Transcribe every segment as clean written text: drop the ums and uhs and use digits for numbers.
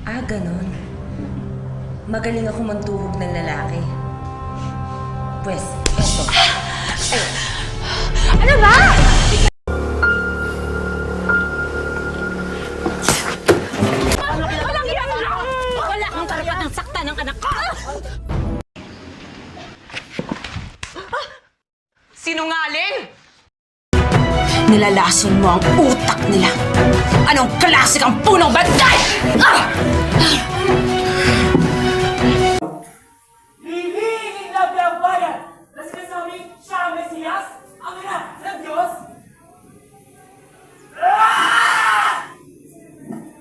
Ganon. Magaling ako magtuhog ng lalaki. Pwes, eto. Ano ba? Walang yan lang! Wala kang karapatang sakta ng anak ko! Sinungaling! Nilalason mo ang utak nila. Anong klase kang punong bantay? Hihingin na ang bayan na sinasabing siya ang Mesiyas, ang anak ng Diyos.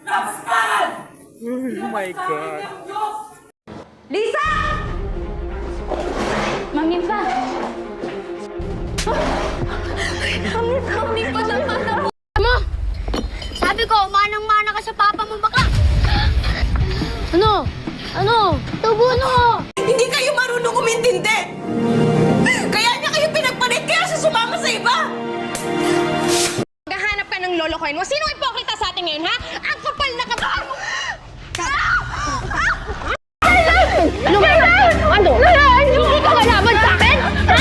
Napasparan! Oh my God! Lisa! Mamimpa! Mamimpa ng mata mo! Sabi ko, manang-mana ka sa papa mo baka! Ano? Ano? Tubo no! Hindi kayo marunong umintindi! Kaya niya kayo pinagpalit, kaya siya sumama sa iba! Maghahanap ka ng lolokohin mo. Sino ipokrita sa atin ngayon, ha? Ang kapal na kapal mo! Ano ba? Ano? Hindi ka malaman sa akin? Ha?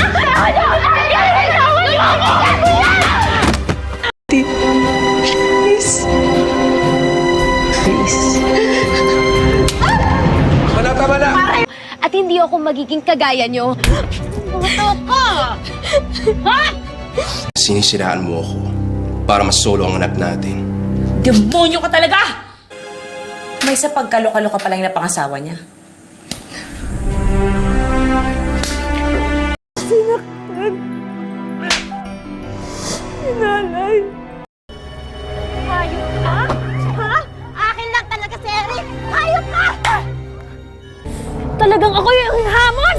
Tama na! At hindi ako magiging kagaya nyo. Puto ko! Ha? Sinisiraan mo ako para masolo ang anak natin. Demonyo ka talaga! May sa pagkalo-kalo ka palang napangasawa niya. Hayop ka? Ha? Akin lang talaga si Eric! Hayop ka! Talagang ako yung hamon!